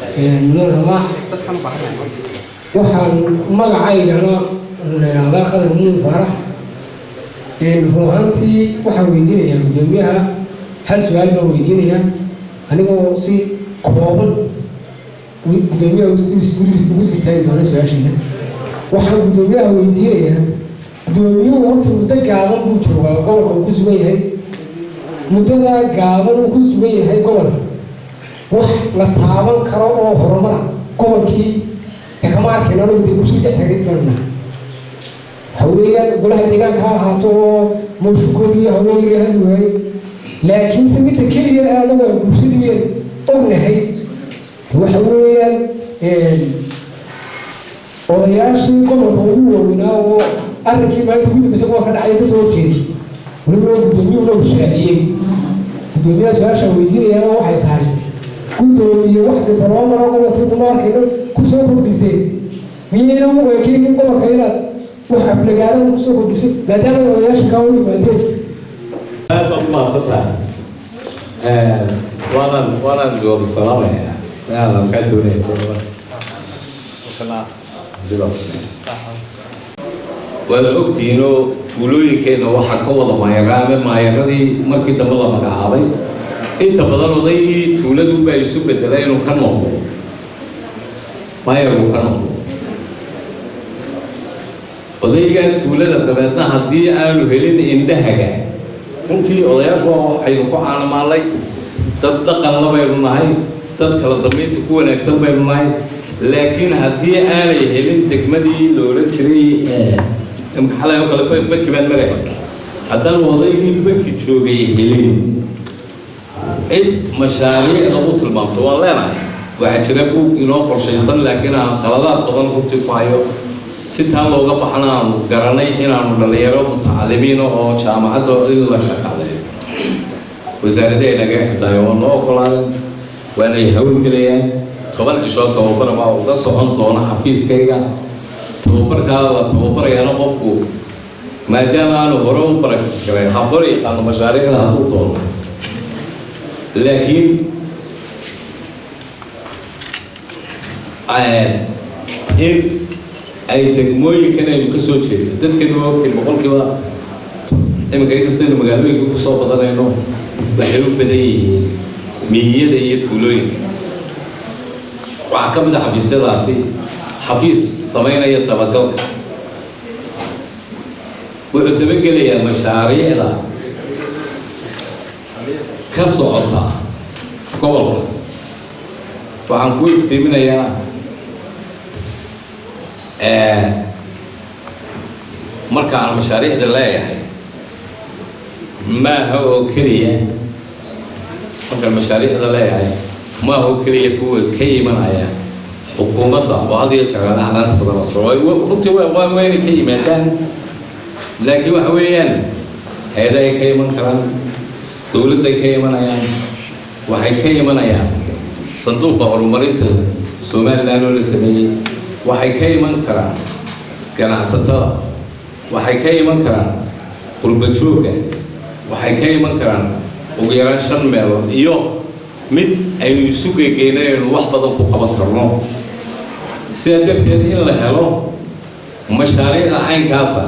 نور الله وحن مقعي أنا خذ من فرح الفرهانتي وحويدين يا مجموعها هل سؤال مويدين يا أنا بوصي كوابل وجميع وجود استعيد ولا سؤال شيء وحن جميع ويدين يا جميع وقت مدة قابل بوجوا قبل كوسوي هاي مدة قابل كوسوي هاي قبل وح لطابل كرام وحرمة قبل كي كمان كنا نقول بوشي تحريت لنا حويا قلها دينا كهاتو مشكوري حويا هذوي لكن سميت كلية هذا بوشي دي أغنى هاي وحويا odayaashii gobolka ugu waaweynaa oo arrinkii maalinta ugu dambaysa waa ka dhacay ka soo horjeeday weliba gudoomiyuhuna uu shaaciyey gudoomiyaha su-aasha weydiinayana waxay tahay gudoomiye wax dibloomana gobolkii dumaarkayna ku soo kordhiseen miyayna u eekaynin gobolka inaad wax aflagaadana ku soo kordhisay maadaama odayaasha kaa u yimaadeen aad baad umahadsantahay waanaan jooda salaamaya inaadan kaa doonaya waad ogtihiinoo tuulooyinkeena waxaa ka wada maayaraame maayaradii markii dambe la magacaabay inta badan odaygii tuuladuba isu bedelay inuu ka noqdo maayarku ka noqdo odaygaa tuulada dabeedna haddii aanu helin indhahaga runtii odayaashu waxaynu ku caalamaanay dad dhaqanla baynu nahay dad kala dambaynta ku wanaagsan baynu nahay laakiin haddii aanay helin degmadii loola jiray xalay oo kale baki baan maraya haddaan odaygii baki joogay helin cid mashaariicda u tilmaamto waan leenahay waxaa jira buug inoo qorshaysan laakiin aan qaladaad badan runtii ku hayo si taa looga baxna aanu garanay inaanu dhalinyaro mutacalimiina oo jaamacadda in la shaqaaleeyo wasaaradahay naga xidaayo oo noo ogolaadeen waanay hawlgelayaan 10 cishood tababar baa uga socon doona xafiiskayga tababarkaa la tababarayana qofku maadaama aanu hore u practice garayn habari yaqaano mashaariicda hadduu doono laakiin in ay degmooyinkan aynu ka soo jeedo dadkanu ogtiin boqolkiiba iminka inkastaynu magaalooyinka ku soo badanayno waxay u badan yihiin miyada iyo tuulooyinka waxaa ka mid a xafiisyadaasi xafiis samaynaya dabagalka wuxuu dabagelayaa mashaariicda ka socota gobolka waxaan ku iftiiminayaa marka aan mashaariicda leeyahay maaha oo keliya markaan mashaariicda leeyahay maaha oo keliya kuwa ka imanaya xukuumadda oo had iyo jeer aclaanta badan oo runtii wayna ka yimaadaan laakiin waxa weeyaan hay-adahay ka iman karaan dowladday ka imanayaan waxay ka imanayaan sanduuqa horumarinta somaliland oo la sameeyey waxay ka iman karaan ganacsatada waxay ka iman karaan qurbajooga waxay ka iman karaan ugu yaraan 5 meelood iyo mid aynu isu geegeynayno wax badan ku qaban karno sidaa darteed in la helo mashaariicda caynkaasa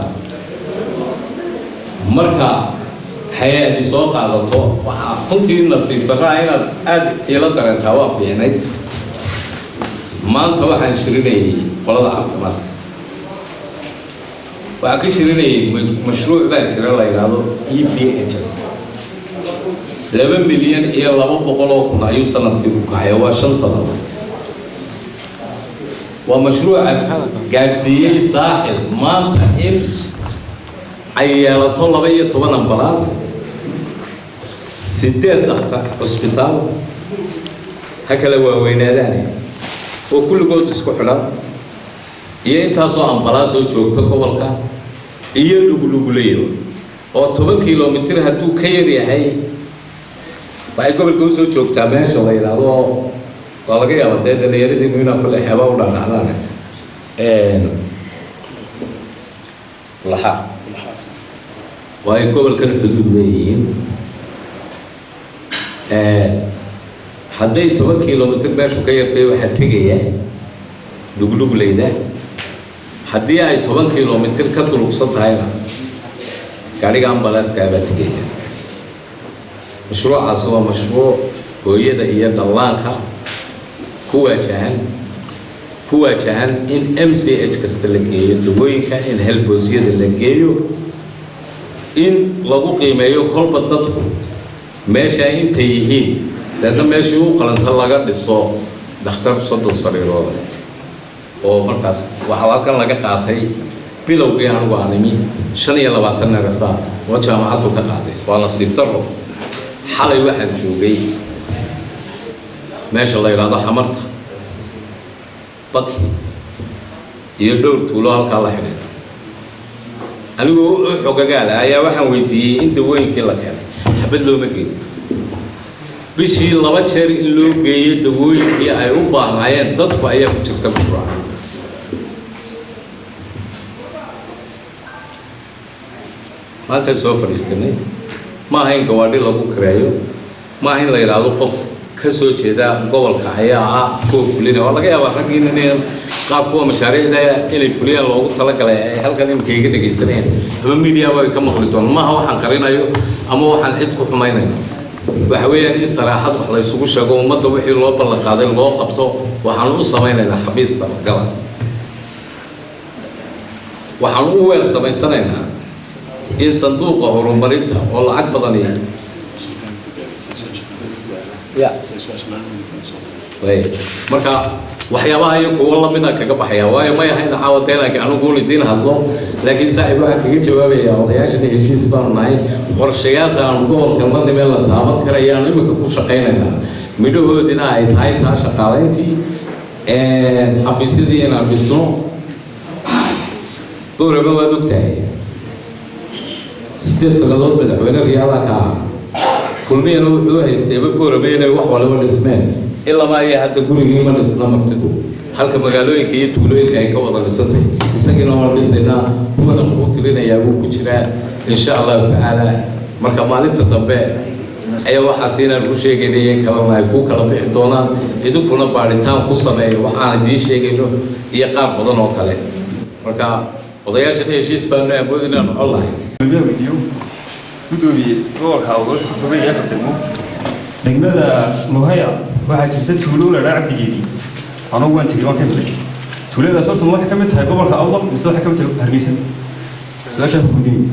marka hay-adii soo qaadato waxaa runtii nasiib darraa inaad aad ila dareentaa waa fiicnay maanta waxaan shirinayay qolada caafimaadka waxaan ka shirinayay mashruuc baa jira la yidhaahdo EPHS 2 milyan iyo 200,000 ayuu sanadkii ku kacay waa 5 sanadood waa mashruuca gaadhsiiyey saaxil maanta in ay yeelato 12 ambalaas 8 dhakhtar cusbitaal ha kala waaweynaadaan oo kulligood isku xidhan iyo intaasoo ambalaas oo joogta gobolka iyo dhugdhugleeyo oo 10 kilomitir hadduu ka yar yahay waxay gobolka usoo joogtaa meesha la yidhaahdo waa laga yaabaa dee dhallinyaradiinu inaa kule xeba u dhadhacdaan laxa waa ay gobolkan xuduud leeyihiin hadday 10 kilomitir meeshu ka yartay waxaa tegaya lugluglayda haddii ay 10 kilomitir ka durugsan tahayna gaariga ambalaaska baa tegaya mashruucaas waa mashruuc hooyada iyo dhallaanka ku waajahan in MCH kasta la geeyo dawooyinka in helboosyada la geeyo in lagu qiimeeyo kolba dadku meesha intay yihiin dadna meeshii u qalanta laga dhiso dhakhtar 30 sariirood oo markaas waxa halkan laga qaatay bilowgii anigu aanimi 25 nerasa oo jaamacadu ka qaatay waa nasiib daro xalay waxaan joogay meesha la yiraahdo xamarta baki iyo dhowr tuulo halka la xidhiidha anigu xogagaal ayaa waxaan weydiiyey in dawooyinkii la keenay xabad looma geeyo bishii 2 jeer in loo geeyo dawooyinkii ay u baahnayeen dadku ayaa ku jirta mashruuca maanta soo fadhiisanay ma ahayn gawaadhi lagu kireeyo ma ahayn la yiraahdo qof ka soo jeeda gobolka ayaa kuwa fulina waa laga yaabaa raggiina inay qaab kuwa mashaariicda inay fuliyaan loogu talagalay ay halkan imika iga dhegaysaneen ama media way ka maqli doonaan maaha waxaan qarinayo ama waxaan cid ku xumaynayo waxa weeyaan in saraaxad wax la isugu sheego ummadda wixii loo ballan qaaday loo qabto waxaan u samaynaynaa xafiis dabagala waxaan u weer samaysanaynaa in sanduuqa horumarinta oo lacag badan yahay marka waxyaabaha iyo kuwa lamida kaga baxaya waayo ma yahay caawateena anigu lidiin hadlo laakiin saaxiib waxa kaga jawaabaya odayaashana heshiis baan nahay qorshayaas aan gobolka madnimee la taaban karayaan imika ku shaqaynaynaa midhahoodina ay tahay taa shaqaalayntii xafiisyadii inaan dhisno boorama waad ogtahay 8 sannadood madaxweyne riyaada ka kulmiyana wuxuu haystay boorama inay wax walba dhismeen ilaa ma ay hadda gurigii ma dhisna martidu halka magaalooyinka iyo tuulooyinka ay ka wada dhisantay isagina waa dhisayna kuwana ku tirinaya uu ku jiraa insha Allah taala marka maalinta dambe ayaa waxa siinaan ku sheegaynay kalena ay ku kala bixi doonaan idinkuna baaritaan ku sameeyo waxaan idin sheegayno iyo qaar badan oo kale marka odayaasha heshiis baan awoodinaan online video gudoomiye gobolka awdal xubin afar degmo degmada Muhaya waxa jirta tuulo la Cabdigeedi anagu waan tagay waan ka tagay tuulada soo waxay ka mid tahay gobolka awdal mise waxay ka mid tahay Hargeysa su'aasha gudoomiye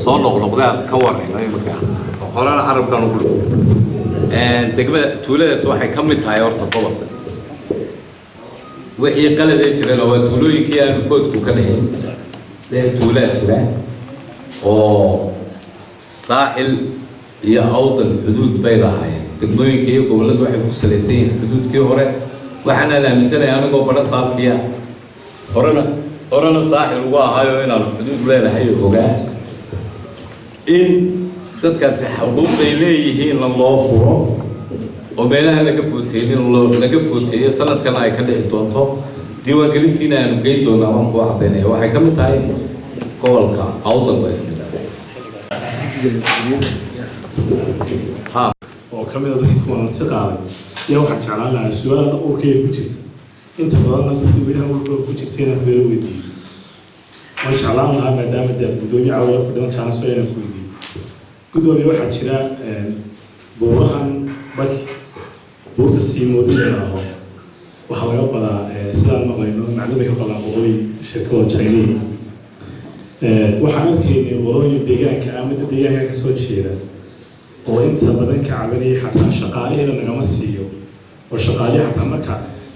soo noqnoqdaa ka warreynay marka horana carabkan ugu degmada tuuladaas waxay ka mid tahay horta gobolka wixii qaladee jireen waa tuulooyinkii aan foodku ka dhahay tuulaa jira oo saaxil iyo awdal xuduud bay lahaayeen degmooyinka iyo gobolladu waxay ku salaysan yihiin xuduudkii hore waxaana aaminsanahay anigoo badha saabkiya horena saaxil ugu ahaayo inaan xuduud leenahay ogaa in dadkaasi xuquuqday leeyihiin loo furo oo meelaha laga footeeyo sanadkana ay ka dhici doonto diiwaangelintiina aanu geyn doonaa waan ku cadaynaya waxay ka mid tahay gobolka awdal bay oo ka mid ah dadka kulanti qaaday iyo waxaan jeclaan lahaa su'aalaha urkayga ku jirta inta badan dadka wiilaha urkayga ku jirta inaan beero weydiiyo waan jeclaan lahaa maadaama dad gudoomiye cawla fadhidan jaanso inaan ku weydiiyo gudoomiye waxaa jira buurahan baki buurta siimoodinayna waxaa laga badaa sidaan maqlayno macluumay ka badaa qolooyin shirkado Chinese waxaan arkaynay qolooyin deegaanka ama deegaanka ka soo jeeda oo inta badan ka cabanaya xataa shaqaalaheena lagama siiyo oo shaqaalaha xataa marka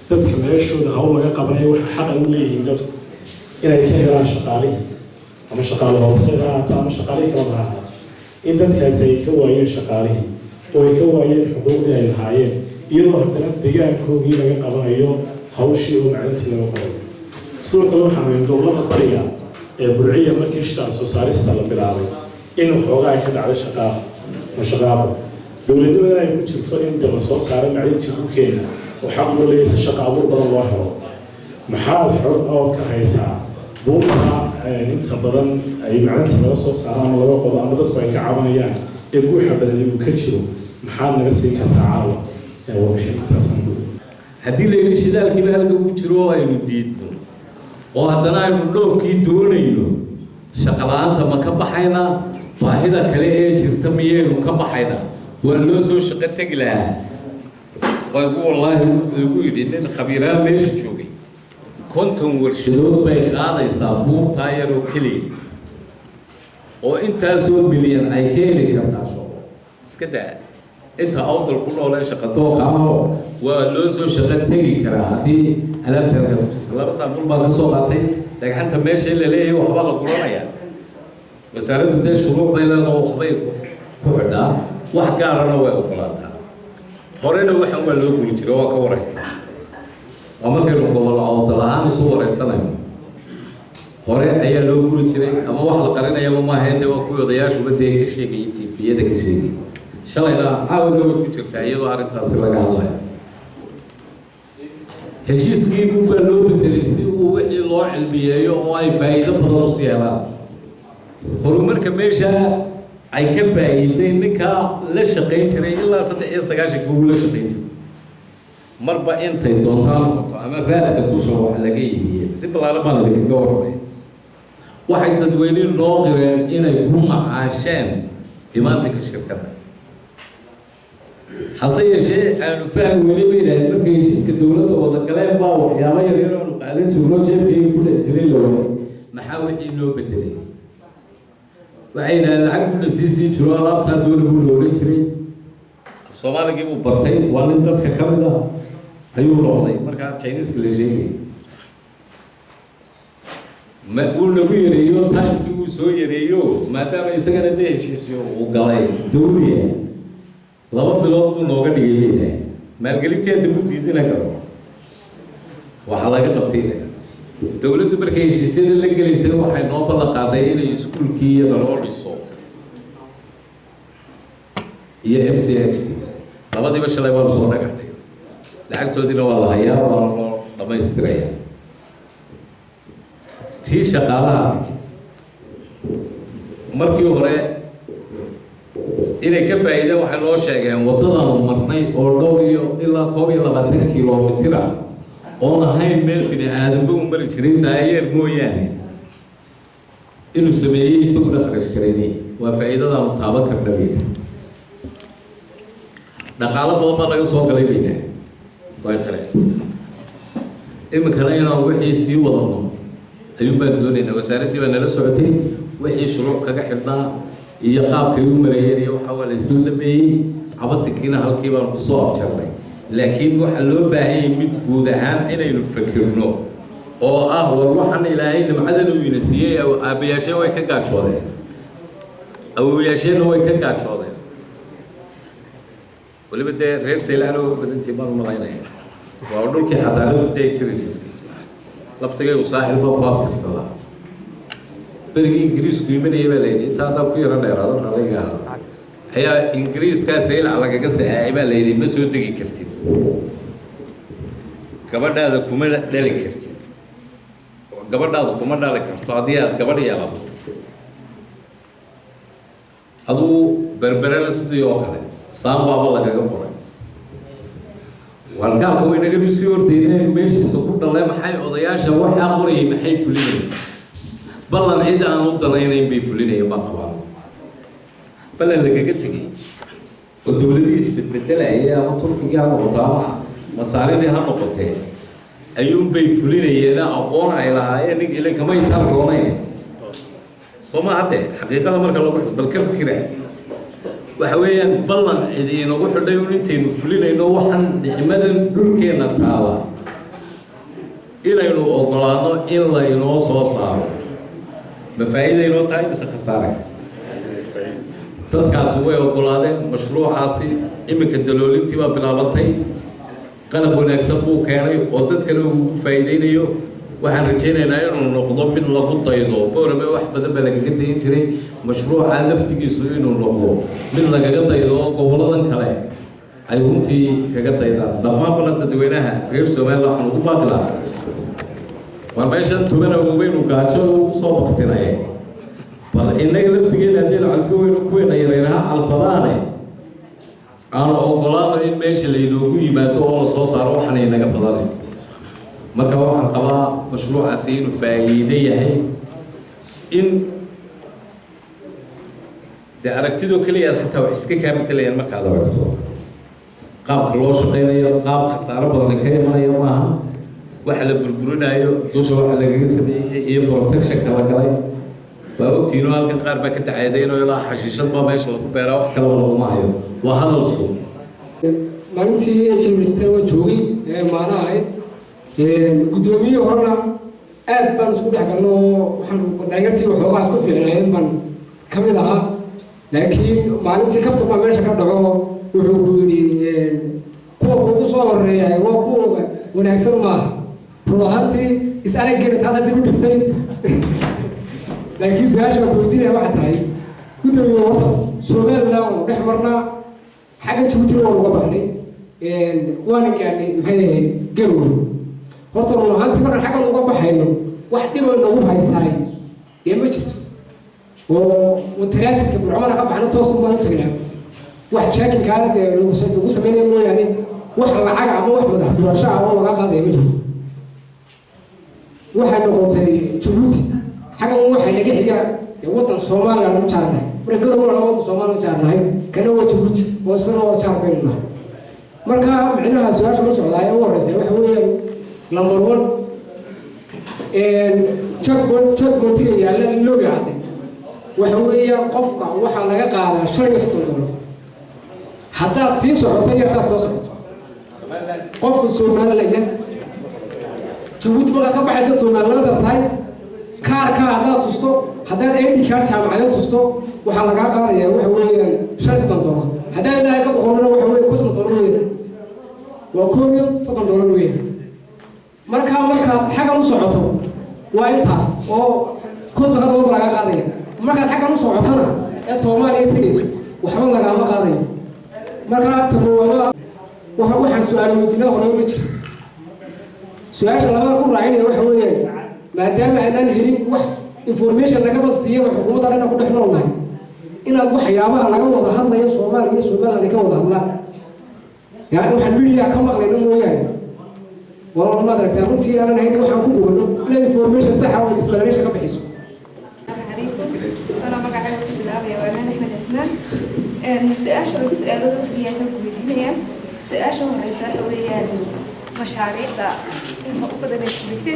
dadka meeshooda hawl laga qabanayo waxa xaq ay u leeyihiin dadku inay ka helaan shaqaalihi ama shaqaale hoosada ama shaqaalihi kala baahan in dadkaas ay ka waayeen shaqaalihi oo ay ka waayeen xuquuqdii ay lahaayeen iyadoo haddana deegaankoodii laga qabanayo hawshii oo macalintii laga qoray sidoo kale waxaan weyn gobolada bariga ee burciya markii shaqo soo saarista la bilaabay in xoogaa ka dhacday shaqaale dowladnimada ay ku jirto in daba soo saaray macalintii ku keena oo xaq loo leeyahay shaqo abuur badan loo helo maxaa xog oo ka haysaa buurta inta badan ay macalinta laga soo saaraan laga qodo ama dadku ay ka cabanayaan ee guuxa badan uu ka jiro maxaad naga siin kartaa caawa warbixintaasaan haddii la yidhi shidaalkiiba halka ku jiro oo aynu diidno oo haddana aynu dhoofkii doonayno shaqo la-aanta ma ka baxaynaa baahida kale ee jirta miyaynu ka baxaynaa waa loo soo shaqo tegi lahaa waygu wallaahi igu yidhi nin khabiiraa meesha joogay 50 warshadood bay qaadaysaa buurtaa yar oo keliya oo intaasoo milyan ay ka heli kartaa shaqo iska daa inta awdal ku noolee shaqadooqa ahoo waa loo soo shaqo tegi karaa haddii alaabta halka ku jirta 2 saambul baa ka soo qaatay dhagxanta meesha la leeyahay waxba la guranayaa wasaaraddu dee shuruuc bay leedahay waxbay ku xidhaa wax gaarana way ogolaataa horena waxaan waa loo guri jiray waa ka waraysaa waa markaynu gobollo awdal ahaan isu waraysanayno hore ayaa loo guri jiray ama wax la qarinayaba maahayn dee waa kuwii odayaashuba dee ka sheegayay tiifiyada ka sheegay shalayna caawadna way ku jirtaa iyadoo arrintaasi laga hadlaya heshiiskii baa loo bedelay si uu wixii loo cilmiyeeyo oo ay faa'iido badan usii helaan horumarka meesha ay ka faa'iiday ninkaa la shaqayn jiray ilaa 93 buu la shaqayn jiray marba intay doontaan noqoto ama raadka dusha wax laga iibiyey si ballaaran baa laga warramay waxay dadweyne noo qireen inay ku macaasheen dhimaatanka shirkadda hase yeeshee aanu fahmi weli bay idhaaheen markay heshiiska dowladda wada galeen baa waxyaabo yaryar oonu qaadan jirno jeebkayga ku dhex jiray la waday maxaa wixii loo bedelay waxay idhahdeen lacag buu dhasiisii jiro alaabtaa doona buu looga jiray af soomaaligii buu bartay waa nin dadka ka mid ah ayuu noqday markaa Chinese la sheegay ma uu nagu yareeyo taamkii uu soo yareeyo maadaama isagana dee heshiisyo uu galay dowliya 2 bilood buu nooga dhigay leeyahay maalgelinteeda muu diidina karo waxaa laga qabtay dowladdu markay heshiisyada la gelaysay waxay noo ballan qaaday inay iskuulkii loo dhiso iyo MCH labadiiba shalay waa soo dhagaxday lacagtoodina waa la hayaa waa loo dhamaystirayaa tii shaqaalaha markii hore inay ka faa'iideen waxay loo sheegeen waddadaanu marnay oo dhow iyo ilaa 21 kilomitir ah oon ahayn meel bini aadamba u mari jiray daayeer mooyaane inuu sameeyey isaguna qarash garaynay waa faa'iidadaanu taaban karna bayna dhaqaalo badan baa laga soo galay bayna waa kale iminkana inaan wixii sii wadano ayuu baan doonaynaa wasaaraddii baa nala socotay wixii shuruuc kaga xidhnaa iyo qaabkay u mareeyeen iyo waxaa waa la isla dhameeyey cabatinkiina halkii baan kusoo afjarnay laakiin waxaa loo baahanyay mid guud ahaan inaynu fakirno oo ah war waxaan ilaahay nimcadan uu ina siiyey aabbayaasheen way ka gaajoodeen awowayaasheenna way ka gaajoodeen weliba dee reer saylaana oo badantii baan u malaynaya waa dhulkii xataaradu dee jiri jirtay laftigaygu saaxilba ku abtirsadaa berigii ingiriisku imanaya baa layidhi intaasaa ku yaro dheeraado ralayga ayaa ingiriiskaa saylac lagaga saxeexay baa layidhi ma soo degi kartid gabadhaada kuma dhali kartid gabadhaadu kuma dhali karto haddii aad gabadh yeelato aduu berberena sidii oo kale saambaaba lagaga qoray wargaalka waynaganu sii ordaynayn meeshiisa ku dhalee maxay odayaasha waxaa qorayay maxay fulinayeen ballan cid aan u danaynayn bay fulinayeen baa qabaan ballan lagaga tegay oo dowladii isbedbedelayay ama turkigii ha noqoto ama masaaridii ha noqotee ayuunbay fulinayeen aqoon ay lahaayeen nin ilin kama intaan roonayn soo ma haddee xaqiiqada marka lagu bal ka fikira waxa weeyaan ballan cid inagu xidhay un intaynu fulinayno waxaan nicmadan dhulkeenna taala inaynu ogolaano in la inoo soo saaro ma faa'iido inoo tahay mise khasaare dadkaasi way ogolaadeen mashruucaasi iminka daloolintii baa bilaabantay qalab wanaagsan buu keenay oo dadkana uu faa'iideynayo waxaan rajaynaynaa inuu noqdo mid lagu daydo boorame wax badan baa lagaga dayin jiray mashruuca laftigiisu inuu noqdo mid lagaga daydo oo goboladan kale ay runtii kaga daydaan dhammaan balan dadweynaha reer Soomaaliya waxaan ugu baaqilaa war meeshan tubana ubaynu gaajo ugu soo baqtinay bal inaga laftigeena hadii alfooyno kuweena yareeyaha alfadaane aan ogolaano in meesha laynoogu yimaado oo la soo saaro waxaan inaga badanay marka waxaan qabaa mashruucaasi inuu faa'iido yahay in dee aragtidoo keliya aad xitaa wax iska kaa bedelayaan markaad aragto qaabka loo shaqaynayo qaab khasaaro badan ka imanaya maaha waxa la burburinayo dusha waxa lagaga sameeyey iyo protectionka la galay waa ogtiino halkan qaar baa ka tacaadaynayo ilaa xashiishad baa meesha lagu beeraa wax kale laguma hayo waa hadal suuq maalintii xilmijta waa joogay maana ahayd guddoomiye horena aad baan isku dhex galno waxaan dhalinyartii waxoogaa isku fiicnaayeen baan ka mid ahaa laakiin maalintii kafta baa meesha ka dhaco wuxuu ku yidhi kuwa kugu soo horeeya waa kuwa wanaagsan maaha run ahaantii is-araggeena taas haddii u dhigtay laakiin su-aasha ku weydiinaya waxaa tahay guddoomiye horta Somaliland waanu dhex marnaa xagga Djibouti waa uga baxnay waana gaadhnay maxay ahayd garowe horta run ahaantii markaan xaggan uga baxayno wax dhiboo nagu haysaay dee ma jirto oo taraasidka burcumana ka baxno toos umaan u tagnaa wax jaakinkaada dee lagu samaynayo mooyaane wax lacag ama wax madax furasho ah oo laga qaadaya ma jirto waxay noqotay Djibouti xaggan waxay naga xiga waddan Soomaaliya lagu jaarnahay marka garowe waa waddan Soomaaliya jaarnahay kana waa Djibouti oo isna waa jaar baynu nahay marka micnaha su-aasha la socdaa ee u horreysay waxa weeyaan number 1 checkpointiga yaalla looga cadday waxa weeyaan qofka waxaa laga qaadaa $5 haddaad sii socoto iyo haddaad soo socoto qofka Somaliland yes Djibouti markaad ka baxaysa Somaliland tahay kaarka haddaad tusto haddaad ID card jaamacado tusto waxaa lagaa qaadayaa waxa weeyaan $5 haddaan ilaahay ka boqolna waxa weeye $10 weeyaan waa $30 weeyaan markaad xaggan u socoto waa intaas oo $10 laga qaadaya markaad xaggan u socotana ee Soomaaliya tagayso waxba lagama qaadayo marka tabuwada waxaan su'aal weydiinaa hore ma jiro su-aasha labada ku raacinaya waxa weeyaan maadaama aanan helin wax information laga basiiyo xukuumadda dhan ku dhex noolnahay inaad waxyaabaha laga wada hadlayo Soomaaliya iyo Somaliland ka wada hadlaan yaa waxaan media ka maqlayno mooyaane والله ما أدرك تقول شيء أنا هيك وحنا نقول لا information صح أو explanation كبحث. أنا ما قاعد أقول بالله وأنا نحن الأسنان. السؤال شو بسأله ده هي كويسين السؤال شو هو السؤال هو مشاريع ده المقبضة بالكنيسة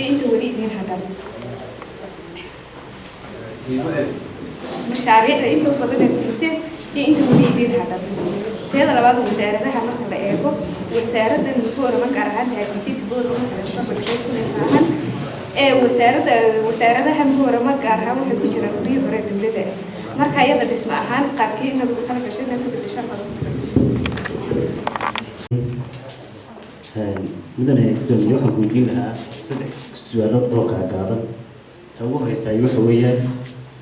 أنت وليدين هذا. مشاريع أنت مقبضة بالكنيسة أنت وليدين هذا. هذا لبعض وسائل ده هم كنا إيكو وسائل ده نقول ما كرهان هاي بسيط بقول ما كرهان ما بحس منها وسائل ده هم هو ما كرهان وحب يجرب بريه هراء الدولة ده مركا يدا الاسم أهان قاركي إنه دكتور كشيء نقدر نشرح مدن دون يوحنا قلنا لها سبع سؤالات روكا قاعدة توه يسايو حويا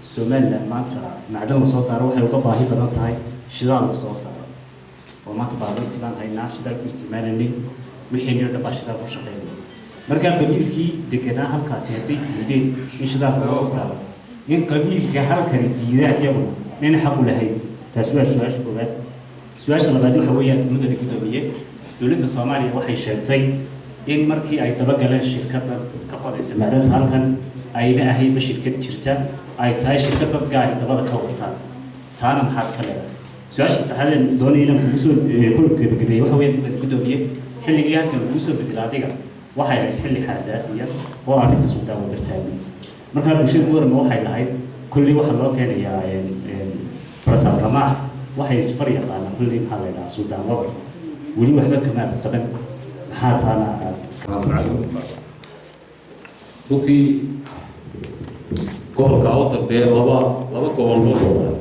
سومالنا معناتها معدن الصوص أروح يوقف هاي بناتها شدال الصوص وما تبادر تبان هاي ناش ذلك استعمالني وحين يرد باشدار وشقين مركب قبيل كي دكنا هالكاسيتي يدين يشدار الصوص إن قبيل كهال كان يدير يوم من حقه لهاي تسوى سؤال شباب سؤال شباب حويا مدن الكتابية دولة الصومالية waxay sheegtay in markii ay dabagaleen shirkadda ka qodaysa maadaama halkan ayna ahayn shirkad jirta ay tahay shirkadda gaari dabada ka wata taana maxaad ka leedahay su'aasha saddexaad doonayna ku soo gudbiyay waxa weeye gudoomiye xilligii halkan ku soo bedel adiga waxay ahayd xilli xasaasiya oo arrinta Suudaan u dirtaay marka bulshada muran waxay lahayd kulli waxa loo keenayaa farsa ramaah waxay isfar yaqaan kulli maxaa la yiraahdaa Suudaan wada ولي وحدة كمان قدم حات أنا runtii gobolka awdal dee laba gobol loo doodaa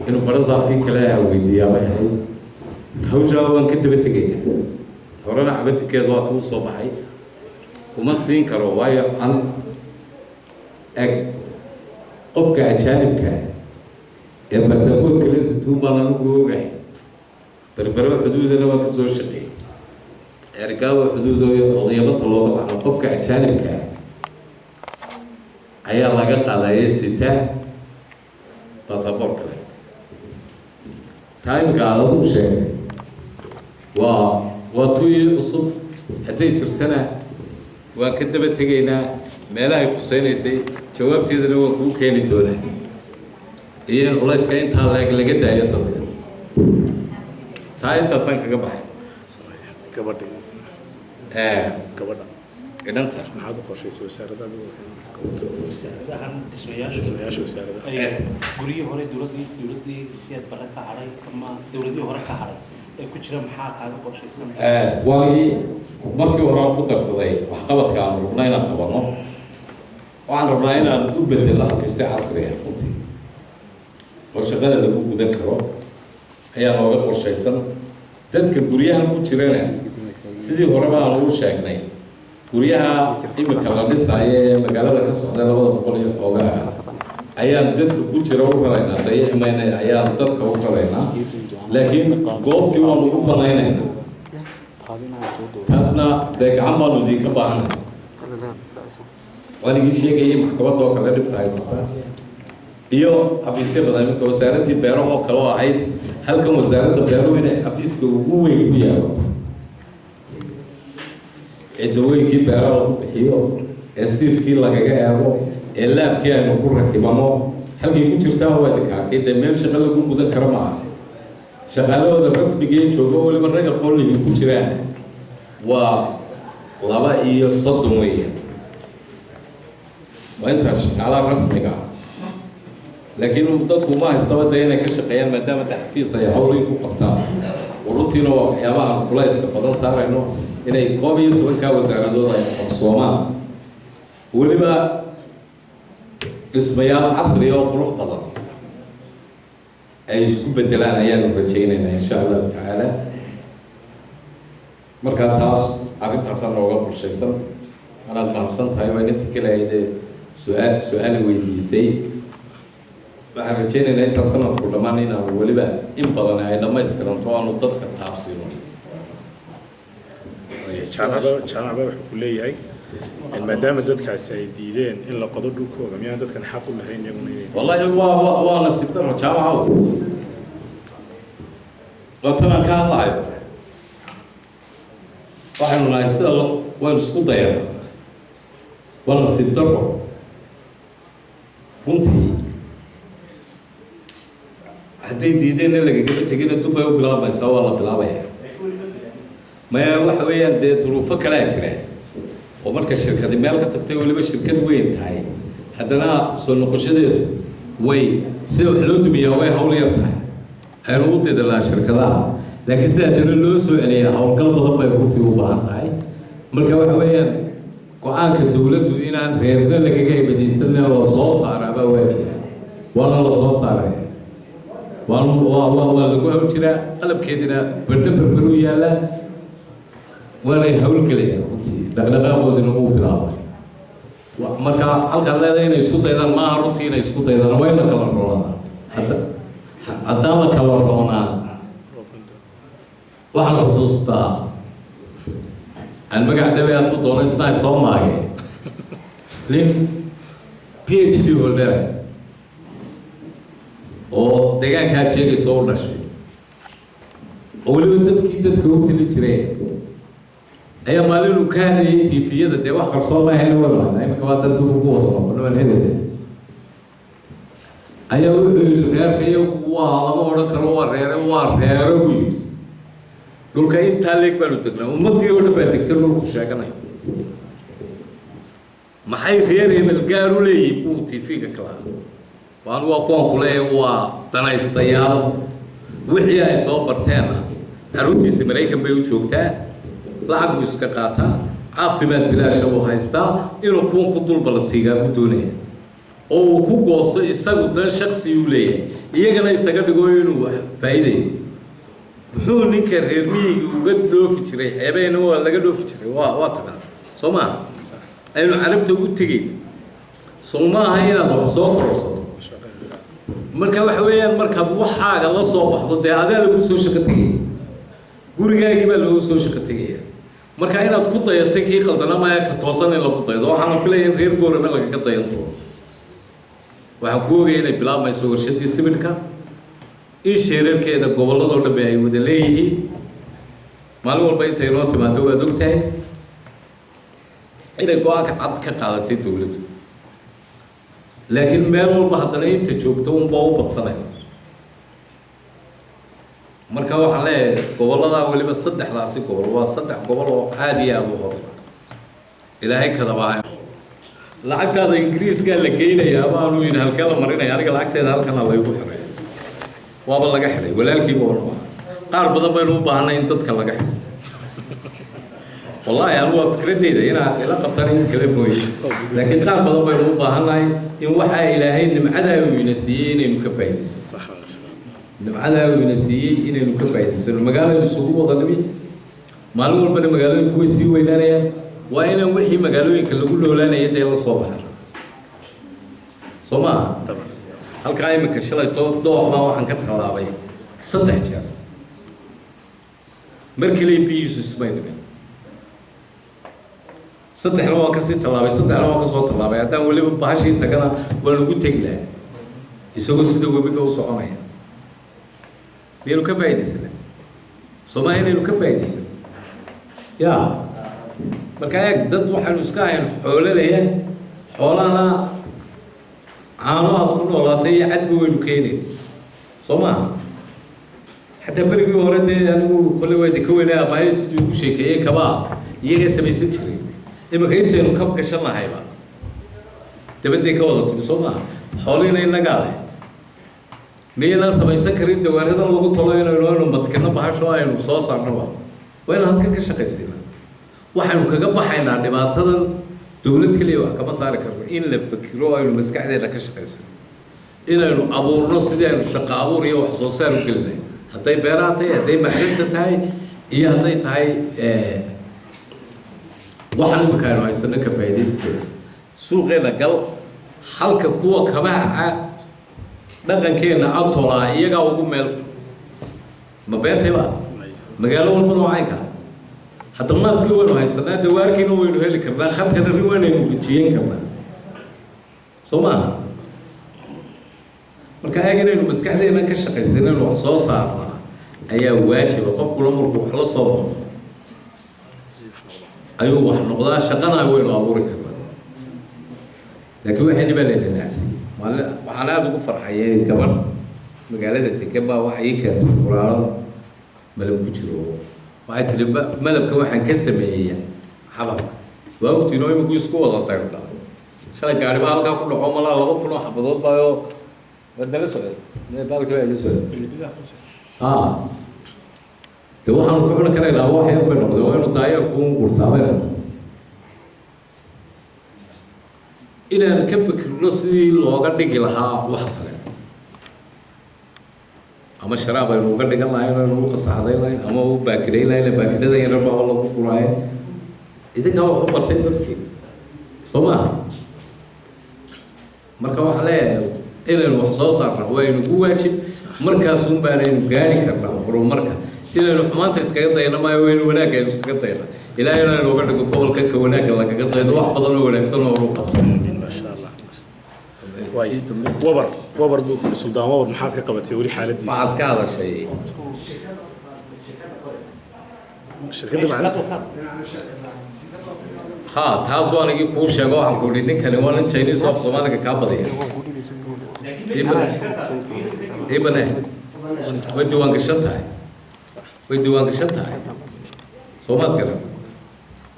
inuu barasaabkii kale weydiiyaa bay ahayd hawshaa waan ka daba tegaynaa horena cabatikeed waa kuu soo baxay kuma siin karo waayo an eg qofka ajaanibka ee baasaboorka la situun baan anigu ogahay بربرة حدودنا ما كسر شقي إرجاء حدوده غيابة الله طبعا قفك أجانب كا عيال لقط على ستة باسبور كله taimka aad u sheegtay waa tuyii cusub hadday jirtana waan ka daba tegaynaa meelahay kusaynaysay jawaabteedana waan kuu keeni doonaa iyo in culayska intaa laga daayo dadka taa intaasaan kaga baxay gabadha inanta maxaad u qorshaysay wasaaradda wasaaradahan dhismayaasha wasaarada guryihii hore dowladii siyaad bare ka hadhay ama dowladihii hore ka hadhay ee ku jira maxaa kaaga qorshaysan waagii markii hore aan ku darsaday waxqabadka aan rabnaa inaan qabano waxaan rabnaa inaan u bedelo xafiisyo casri ah runtii oo shaqada lagu gudan karo ayaa nooga qorshaysan dadka guryahan ku jirana sidii horeba aan ugu sheegnay guryaha imika la dhisaayo ee magaalada ka socday 200 iyo xoogaa ayaan dadka ku jira u raraynaa dayaxmayna ayaan dadka u raraynaa laakiin goobtii waan ugu banaynaynaa taasna dee gacan baanu idinka baahanay waan igii sheegayay maxkamadda oo kale dhibta haysata iyo xafiisyo badan iminka wasaaraddii beerahoo kale oo ahayd halkan wasaaradda beeruhu inay xafiiska ugu weyn ku yaalo ee dawooyinkii beeraha lagu bixiyo ee siidkii lagaga eego ee laabkii aynu ku rakibano halkay ku jirtaa waa dikaakay dee meel shaqo lagu gudan karo ma aha shaqaalahooda rasmigee jooga oo waliba ragga qolligii ku jiraan waa 32 weeyaan waa intaas shaqaalaha rasmiga laakiin dadku ma haystaba dee inay ka shaqeeyaan maadaama taxfiis ay hawlihii ku qabtaan runtiina waa waxyaabaha aan culayska badan saarayno inay 12 wasaaradood ay qabsoomaan weliba dhismayaal casri oo qurux badan ay isku bedelaan ayaanu rajaynaynaa insha allahu tacaala markaa taas arrintaasaan nooga qorshaysan anaad mahadsan tahay waa inta kale aydee su-aal weydiisay waxaan rajaynaynaa intaa sanadku dhammaan inaanu weliba in badan ay dhamaystiranto aanu dadka taabsiino jaamacba wuxuu ku leeyahay maadaama dadkaasi ay diideen in la qodo dhulkooda miyaan dadkan xaq u lahayn iyaguna wallahi waa nasiib daro jaamacow watanaan ka hadlayo waxaynu nahay sida waynu isku dayana waa nasiib daro runtii hadday diideen in lagagaba tegina dub bay u bilaabaysaa waa la bilaabaya maya waxa weeyaan dee duruufo kalaa jira oo marka shirkadi meel ka tagtay weliba shirkad weyn tahay haddana soo noqoshadeedu way sida wax loo dumiyaa way hawl yar tahay aynu u didalnaa shirkadaha laakiin sida haddana loo soo celiyaa howlgal badan bay runtii u baahan tahay marka waxa weeyaan go-aanka dowladdu inaan reerna lagaga ibadaysanna la soo saaraabaa waajiba waana la soo saaray waa lagu hawl jiraa qalabkeedina berdha berber u yaallaa waanay hawlgelayaan runtii dhaqdhaqaaqoodina uu bilaabay marka halkaad leedahay inay isku daydaan maaha runtii inay isku daydaan waa in la kala roonaa haddaan la kala roonaan waxaan xusuustaa aan magac dhabe aad u doonay isna ay soo maageen nin PhD holdera oo deegaankaa jeegaysa u dhashay oo weliba dadka u tili jireen ayaa maalin uu ka hadlayay tifiyada dee wax qarsoon ma ahayn walaal imika waa dad ugu wada noqon helade ayaa wuxuu yidhi reerka iyagu waa lama odhan karo waa reero buu yidhi dhulka intaa leeg baanu degnaa ummaddii oo dhan baa degtay dhulku sheeganayo maxay reer hebel gaar u leeyihin buu tv-ga kala waan waa kuwan ku leeyahay waa danaystayaal wixii ay soo barteenna carruurtiisa maraykan bay u joogtaa lacag buu iska qaataa caafimaad bilaasha buu haystaa inuu kuwan ku dulbalatiigaa ku doonaya oo uu ku goosto isagu dan shaksi uu leeyahay iyagana isaga dhigo inuu wax faa'iidayo muxuu ninka reer miyiga uga dhoofi jiray xeebeena waa laga dhoofi jiray waa taqaan soo maaha aynu carabta u tegayn soo maaha inaad wax soo kororsato marka waxa weeyaan markaad waxaaga la soo baxdo dee adaa lagu soo shaqo tegaya gurigaagii baa loogu soo shaqo tegaya marka inaad ku dayatay kii qaldanamaya ka toosan in lagu daydo waxaana filaya in reer boorame lagaga dayan doono waxaan ku ogaya inay bilaabmayso warshadii sibidhka in shirarkeeda gobolladoo dhambe ay wada leeyihiin maalin walba intay noo timaado waad ogtahay inay go-aanka cad ka qaadatay dowladdu laakiin meel walba haddana inta joogto unbaa u badsanaysa marka waxaan leeyahay gobolladaa weliba saddexdaasi gobol waa 3 gobol oo aad iyo aad u hodan ilaahay kadabaa lacagtaada ingiriiskaa la geynayaa ama aanu yidhi halkee la marinaya aniga lacagteeda halkana laygu xiray waaba laga xiray walaalkiiba wana qaar badan baynu u baahnay in dadka laga xiray wallaahi anu waa fikradeyda inaad ila qabtaan in kala mooye laakiin qaar badan baynu u baahannahay in waxaa ilaahay nimcadaa uu ina siiyey inaynu ka faa'iidaysano nimcadaa uu ina siiyey inaynu ka faa'iidaysano magaalaynu isugu wada nimi maalin walbana magaalooyinku way sii weynaanayaan waa inaan wixii magaalooyinka lagu noolaanaya dee la soo baxan soo maaha halkaa iminka shalayto dooxbaa waxaan ka tallaabay 3 jeer markale biyiisu ismay dhimin 3 waa kasii tallaabay 3 waa kasoo tallaabay haddaan weliba bahashii tagana waan ugu tegi lahaa isagoo sida webiga u soconaya miyaynu ka faa'iidaysana Soomaaliya inaynu ka faa'iidaysano yaa marka eeg dad waxaynu iska ahayn xoolo leeyahay xoolahana caano aad ku noolaatay iyo cadba waynu keenayn soo maaha xataa berigii hore dee anigu kolley waa idinka weynay aabbahay siduu ugu sheekeeyey kabaa iyagaa samaysan jiray iminka intaynu kab gashan lahayba dabadday ka wada timi soo maaha xoolihiina innagaa leh miyaynaan samaysan karin dawaaradan lagu talo inaynu madkino bahasho aynu soo saarnoba waa inaan halka ka shaqaysina waxaynu kaga baxaynaa dhibaatadan dowlad kaliya wax kama saari karto in la fakiro aynu maskaxdeena ka shaqayso inaynu abuurno sidii aynu shaqo abuur iyo wax soo saar u geli lahayn hadday beeraha tahay hadday macdanta tahay iyo hadday tahay waxaan imika aynu haysano ka faa'iidayskeeda suuqeena gal halka kuwa kabaha dhaqankeena atolaa iyagaa ugu meel ma beentayba magaalo walbana waa caynka hadda maaskii waynu haysanaa dawaarkiina waynu heli karnaa khadkana riwaanaynu rijiyen karnaa soo maaha marka ayaga inaynu maskaxdeena ka shaqaysa inaynu wax soo saarnaa ayaa waajiba qofkuna markuu wax la soo baxo ayuu wax noqdaa shaqana waynu abuuri karnaa laakiin waxayna baa leelanaasiyey waxaan aada ugu farxayay gabadh magaalada degan baa waxa ii keentay quraarada malab ku jiro waxay tiri malabka waxaan ka sameeyay xabab waa ogtiinoo iminku isku wada tayrda shalay gaari baa halkaa ku dhaco malaa 2,000 oo xabadood baayo wadnaga socday mee baalka waa iga socday de waxaan ku cuni karaynaa wax yar bay noqday waa inuu daayar kuu gurtaa bay noqday inaan ka fikirno sidii looga dhigi lahaa wax kale ama sharaab aynu uga dhigan lahayn aynu u qasaxdayn lahayn ama u baakidayn lahayn baakidada yarar baa lagu guraayo idinkaa wax u bartay dadkii soo maaha marka waxaa leeyahay inaynu wax soo saarna waa inugu waajib markaasun baanaynu gaari karnaa horumarka inaynu xumaanta iskaga dayna maayo waynu wanaagga aynu iskaga dayna ilaahay inaynu uga dhigo gobolka ka wanaagga lagaga daydo wax badan oo wanaagsan oo horu qabto wabar suldaan wabar maxaad ka qabatay weli xaaladiisa waxaad ka hadashay shirkadda macalinta ha taas waa anigii kuu sheego waxaan ku idhi ninkani waa nin Chinese of Soomaaliga kaa badaya ibane way diiwaan gashan tahay soomaad garan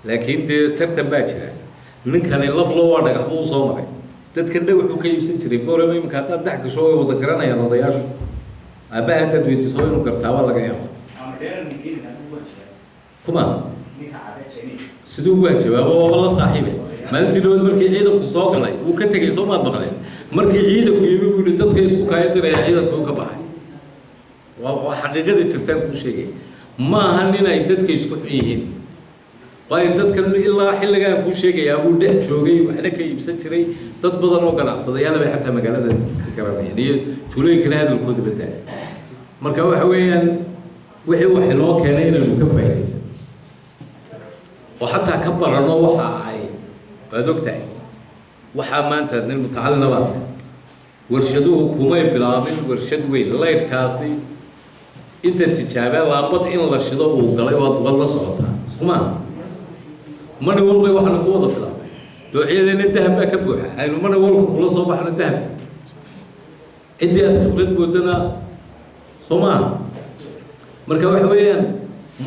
laakiin dee tartan baa jira ninkani laf loo waa dhagax buu soo maray dadka dhagaxu ka iibsan jiray boorama imika haddaad dhex gasho way wada garanayaan odayaashu aabbaha haddaad weydiiso inuu gartaaba laga yaabo kuma siduu ugu jawaabo waaba la saaxiibe maalintii dhawaad markii ciidanku soo galay uu ka tegay soo maad maqleen markii ciidanku yimi buu yidhi dadka isku kaaya diraya ciidanku ka baxay waa xaqiiqada jirtaan kuu sheegay ma aha nin ay dadka isku xun yihiin waayo dadkan ilaa xilligaan kuu sheegayaa buu dhex joogay waxna ka iibsan jiray dad badan oo ganacsadayaal bay xataa magaalada iska garanayaan iyo tuulooyinkana hadalkooda badaa marka waxa weeyaan wixii wax inoo keenay inaynu ka faa'iidaysan oo xataa ka barano waxa ay waad ogtahay waxaa maanta nin mutacalina baa warshaduhu kumay bilaabin warshad weyn laydhkaasi inta tijaabee laambad in la shido uu galay waad la socotaa iskumaa mani walbay waxaana ku wada bilaabay doocyadeenna dahab baa ka buuxa aynu mani walba kula soo baxno dahabka ciddii aad khibrad moodana soo maaha marka waxa weeyaan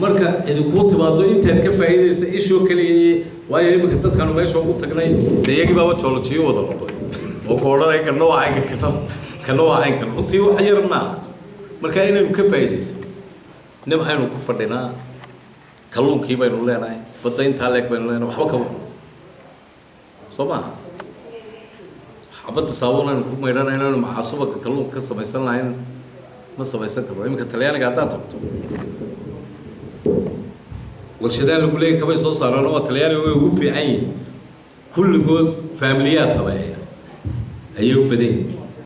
marka idinkuu timaado intaad ka faa'iidaysa ishoo keliya waayo iminka dadkaanu meesha ugu tagnay dee iyagii baaba joolojiyo wada noqday oo ku odhanay kana waa caynka kana waa caynka runtii wax yar maaha marka inaynu ka faa'iidayso nimcaynu ku fadhinaa kalluunkii baynu leenahay badda intaa leeg baynu leenahay waxba kama soo maaha xabadda saabuun aynu ku maydhanayno maxaa subagga kalluunka ka samaysan lahayn ma samaysan karno iminka talyaaniga haddaad tagto warshadaha lagu leeyahay kabay soo saaraan oo talyaaniga way ugu fiican yihiin kulligood faamiliyaa sameeya ayay u badan yihiin